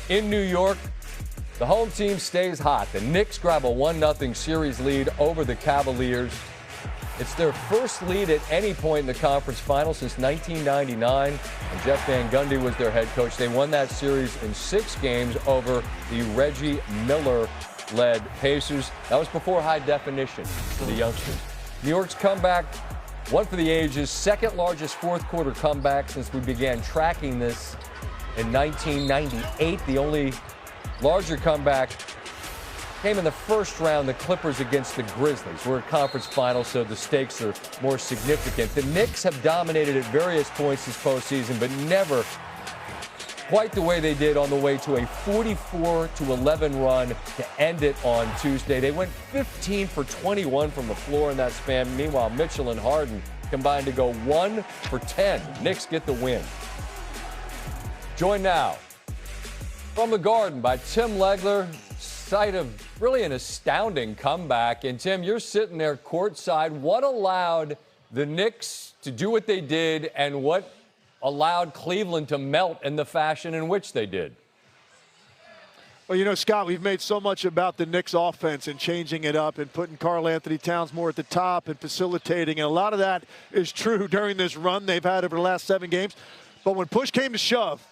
in New York. The home team stays hot. The Knicks grab a 1-0 series lead over the Cavaliers. It's their first lead at any point in the conference final since 1999, and Jeff Van Gundy was their head coach. They won that series in 6 games over the Reggie Miller-led Pacers. That was before high definition for the youngsters. New York's comeback, one for the ages, second largest fourth-quarter comeback since we began tracking this in 1998. The only larger comeback came in the first round, the Clippers against the Grizzlies. We're at conference finals, so the stakes are more significant. The Knicks have dominated at various points this postseason, but never quite the way they did on the way to a 44-11 run to end it on Tuesday. They went 15 for 21 from the floor in that span. Meanwhile, Mitchell and Harden combined to go 1 for 10. Knicks get the win. Joined now from the Garden by Tim Legler, site of really an astounding comeback. And Tim, you're sitting there courtside. What allowed the Knicks to do what they did, and what allowed Cleveland to melt in the fashion in which they did? Well, you know, Scott, we've made so much about the Knicks offense and changing it up and putting Karl Anthony Towns more at the top and facilitating. And a lot of that is true during this run they've had over the last 7 games. But when push came to shove,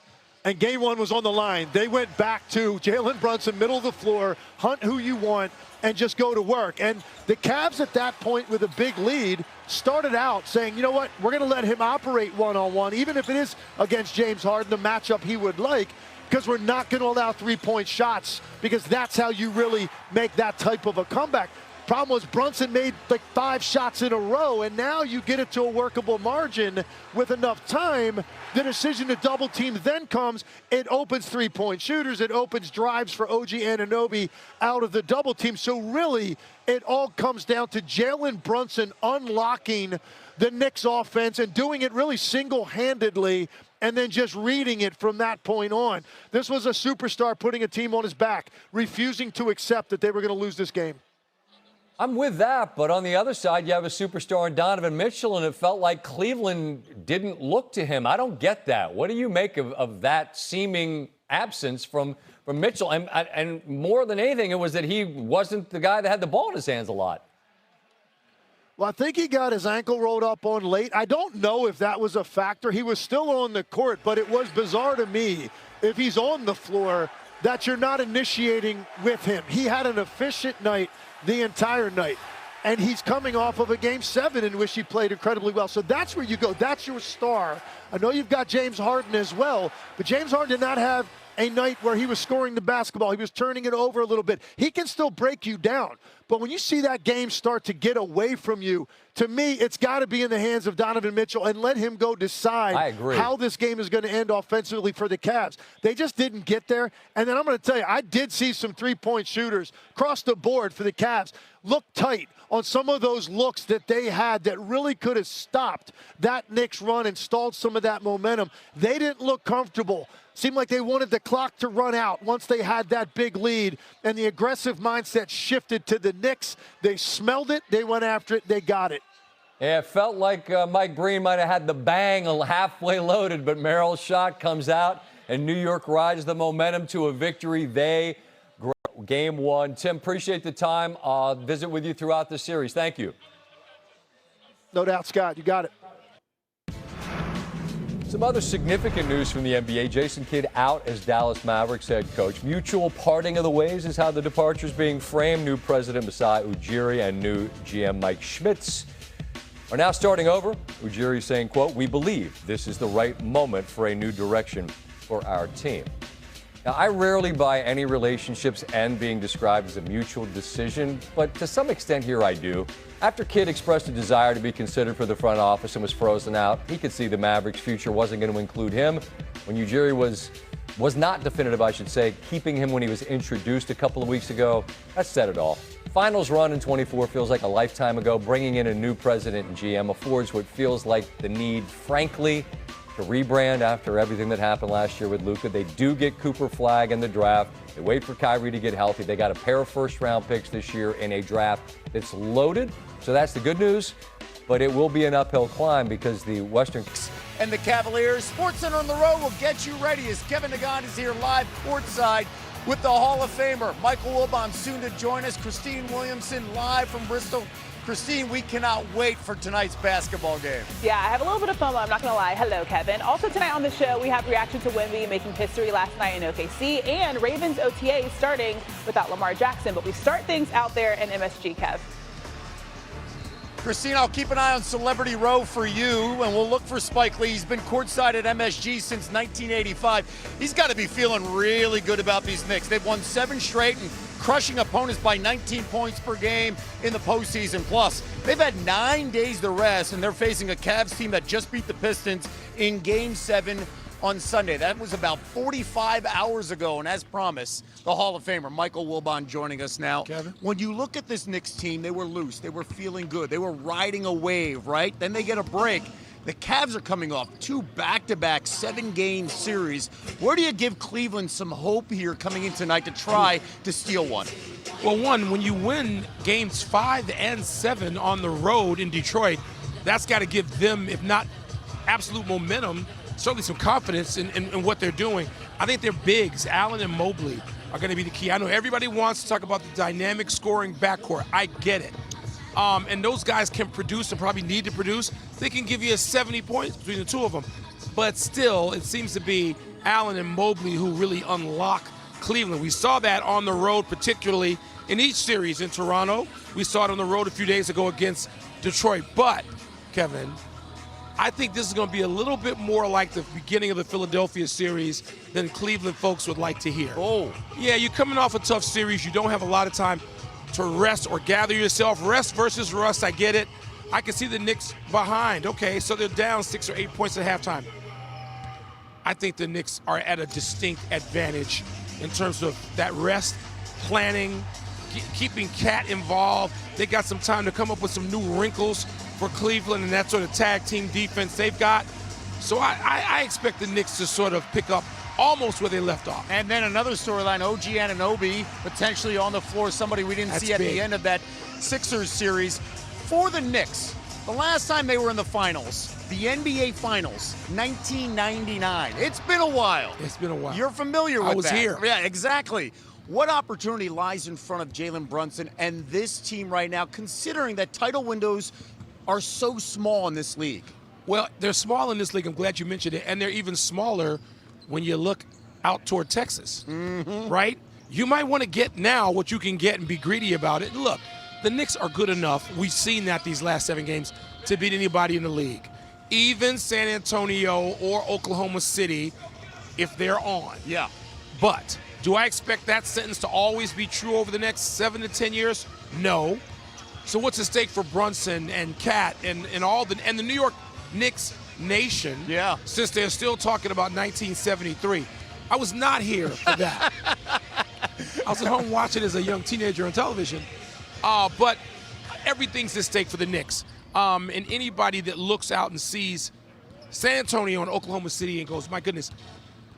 and game 1 was on the line, they went back to Jalen Brunson, middle of the floor, hunt who you want, and just go to work. And the Cavs at that point with a big lead started out saying, you know what, we're going to let him operate one-on-one, even if it is against James Harden, the matchup he would like, because we're not going to allow three-point shots, because that's how you really make that type of a comeback. Problem was Brunson made like 5 shots in a row, and now you get it to a workable margin with enough time. The decision to double team then comes. It opens three-point shooters. It opens drives for OG Anunoby out of the double team. So really, it all comes down to Jalen Brunson unlocking the Knicks offense and doing it really single-handedly, and then just reading it from that point on. This was a superstar putting a team on his back, refusing to accept that they were going to lose this game. I'm with that, but on the other side, you have a superstar in Donovan Mitchell, and it felt like Cleveland didn't look to him. I don't get that. What do you make of that seeming absence from Mitchell? And more than anything, it was that he wasn't the guy that had the ball in his hands a lot. Well, I think he got his ankle rolled up on late. I don't know if that was a factor. He was still on the court, but it was bizarre to me, if he's on the floor, that you're not initiating with him. He had an efficient night the entire night, and he's coming off of a game 7 in which he played incredibly well. So that's where you go. That's your star. I know you've got James Harden as well, but James Harden did not have a night where he was scoring the basketball. He was turning it over a little bit. He can still break you down. But when you see that game start to get away from you, to me, it's got to be in the hands of Donovan Mitchell, and let him go decide how this game is going to end offensively for the Cavs. They just didn't get there. And then I'm going to tell you, I did see some three-point shooters across the board for the Cavs look tight on some of those looks that they had that really could have stopped that Knicks run and stalled some of that momentum. They didn't look comfortable. Seemed like they wanted the clock to run out once they had that big lead, and the aggressive mindset shifted to the Knicks. They smelled it, they went after it, they got it. Yeah, it felt like Mike Breen might have had the bang halfway loaded, but Merrill's shot comes out, and New York rides the momentum to a victory. They game 1. Tim, appreciate the time. Visit with you throughout the series. Thank you. No doubt, Scott. You got it. Some other significant news from the NBA. Jason Kidd out as Dallas Mavericks head coach. Mutual parting of the ways is how the departure is being framed. New president Masai Ujiri and new GM Mike Schmitz are now starting over. Ujiri saying, quote, "We believe this is the right moment for a new direction for our team." Now, I rarely buy any relationships end being described as a mutual decision, but to some extent here I do. After Kidd expressed a desire to be considered for the front office and was frozen out, he could see the Mavericks' future wasn't going to include him. When Ujiri was not definitive, I should say, keeping him when he was introduced a couple of weeks ago, that said it all. Finals run in 24 feels like a lifetime ago. Bringing in a new president and GM affords what feels like the need, frankly, to rebrand after everything that happened last year with Luka. They do get Cooper Flagg in the draft. They wait for Kyrie to get healthy. They got a pair of first-round picks this year in a draft that's loaded. So that's the good news. But it will be an uphill climb because the Western and the Cavaliers. SportsCenter on the road will get you ready as Kevin Nagan is here live courtside with the Hall of Famer. Michael Wilbon soon to join us. Christine Williamson live from Bristol. Christine, we cannot wait for tonight's basketball game. Yeah, I have a little bit of FOMO, I'm not going to lie. Hello, Kevin. Also tonight on the show, we have reaction to Wemby making history last night in OKC and Ravens OTA starting without Lamar Jackson. But we start things out there in MSG, Kev. Christine, I'll keep an eye on Celebrity Row for you, and we'll look for Spike Lee. He's been courtside at MSG since 1985. He's got to be feeling really good about these Knicks. They've won 7 straight and crushing opponents by 19 points per game in the postseason. Plus, they've had 9 days to rest, and they're facing a Cavs team that just beat the Pistons in Game 7 on Sunday. That was about 45 hours ago, and as promised, the Hall of Famer Michael Wilbon joining us now. Kevin? When you look at this Knicks team, they were loose. They were feeling good. They were riding a wave, right? Then they get a break. The Cavs are coming off 2 back-to-back 7-game series. Where do you give Cleveland some hope here coming in tonight to try to steal one? Well, one, when you win games 5 and 7 on the road in Detroit, that's got to give them, if not absolute momentum, certainly some confidence in what they're doing. I think their bigs, Allen and Mobley, are going to be the key. I know everybody wants to talk about the dynamic scoring backcourt. I get it. And those guys can produce and probably need to produce. They can give you 70 points between the two of them. But still, it seems to be Allen and Mobley who really unlock Cleveland. We saw that on the road, particularly in each series in Toronto. We saw it on the road a few days ago against Detroit. But, Kevin, I think this is going to be a little bit more like the beginning of the Philadelphia series than Cleveland folks would like to hear. Oh. Yeah, you're coming off a tough series. You don't have a lot of time to rest or gather yourself. Rest versus rust, I get it. I can see the Knicks behind. Okay, so they're down 6 or 8 points at halftime. I think the Knicks are at a distinct advantage in terms of that rest, planning, keeping Cat involved. They got some time to come up with some new wrinkles for Cleveland and that sort of tag team defense they've got. So I expect the Knicks to sort of pick up almost where they left off. And then another storyline, OG Anunoby potentially on the floor, somebody we didn't see at the end of that Sixers series. For the Knicks, the last time they were in the finals, the NBA Finals, 1999. It's been a while. It's been a while. You're familiar with that. I was here. Yeah, exactly. What opportunity lies in front of Jalen Brunson and this team right now, considering that title windows are so small in this league? Well, they're small in this league. I'm glad you mentioned it. And they're even smaller when you look out toward Texas, right? You might want to get now what you can get and be greedy about it. Look, the Knicks are good enough. We've seen that these last 7 games to beat anybody in the league. Even San Antonio or Oklahoma City, if they're on. Yeah. But do I expect that sentence to always be true over the next 7 to 10 years? No. So what's at stake for Brunson and Cat and the New York Knicks nation? Yeah. Since they're still talking about 1973. I was not here for that. I was at home watching as a young teenager on television. But everything's at stake for the Knicks. And anybody that looks out and sees San Antonio and Oklahoma City and goes, my goodness,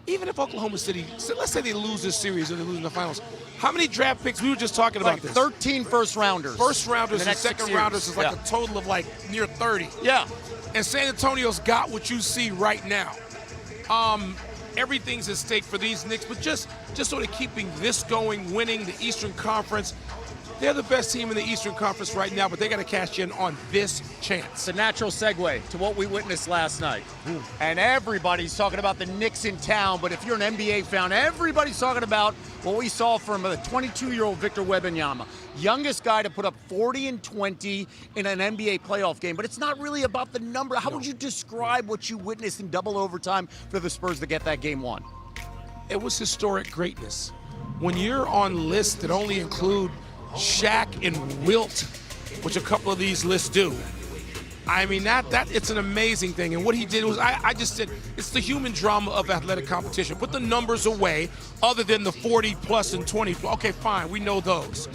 even if Oklahoma City, let's say they lose this series or they lose in the finals, how many draft picks? We were just talking about this. 13 first-rounders. First-rounders and second-rounders is like a total of like near 30. Yeah. And San Antonio's got what you see right now. Everything's at stake for these Knicks, but just sort of keeping this going, winning the Eastern Conference. They're the best team in the Eastern Conference right now, but they got to cash in on this chance. It's a natural segue to what we witnessed last night. And everybody's talking about the Knicks in town, but if you're an NBA fan, everybody's talking about what we saw from a 22-year-old Victor Wembanyama. Youngest guy to put up 40 and 20 in an NBA playoff game, but it's not really about the number. How would you describe what you witnessed in double overtime for the Spurs to get that game won? It was historic greatness. When you're on lists that only include Shaq and Wilt, which a couple of these lists do. I mean, that it's an amazing thing. And what he did was, I just said, it's the human drama of athletic competition. Put the numbers away, other than the 40 plus and 20. Okay, fine, we know those.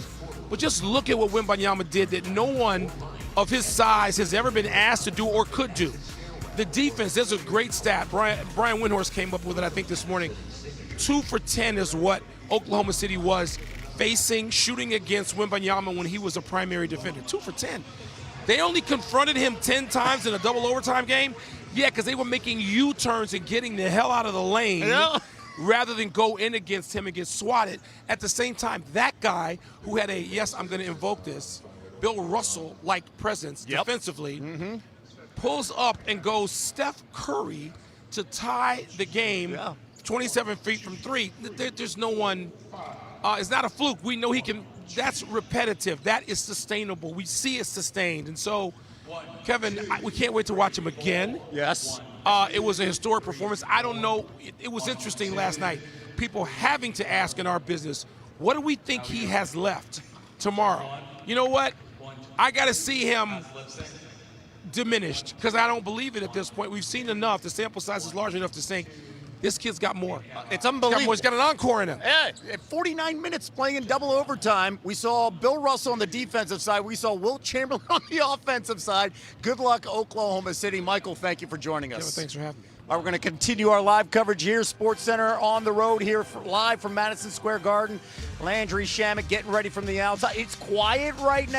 But just look at what Wembanyama did that no one of his size has ever been asked to do or could do. The defense, there's a great stat. Brian Windhorst came up with it, I think, this morning. 2 for 10 is what Oklahoma City was facing, shooting against Wembanyama when he was a primary defender. 2 for 10. They only confronted him 10 times in a double overtime game. Yeah, because they were making U-turns and getting the hell out of the lane rather than go in against him and get swatted. At the same time, that guy who had a, yes, I'm going to invoke this, Bill Russell-like presence defensively, pulls up and goes Steph Curry to tie the game 27 feet from three. There's no one, it's not a fluke. We know he can, that's repetitive. That is sustainable. We see it sustained. And so, Kevin, we can't wait to watch him again. Yes. It was a historic performance. I don't know. It was interesting last night. People having to ask in our business, what do we think he has left tomorrow? You know what? I got to see him diminished because I don't believe it at this point. We've seen enough. The sample size is large enough to think this kid's got more. It's unbelievable. He's got an encore in him. Yeah, at 49 minutes playing in double overtime, we saw Bill Russell on the defensive side. We saw Wilt Chamberlain on the offensive side. Good luck, Oklahoma City. Michael, thank you for joining us. Kevin, thanks for having me. All right, we're going to continue our live coverage here. Sports Center on the road here, live from Madison Square Garden. Landry Shamet getting ready from the outside. It's quiet right now.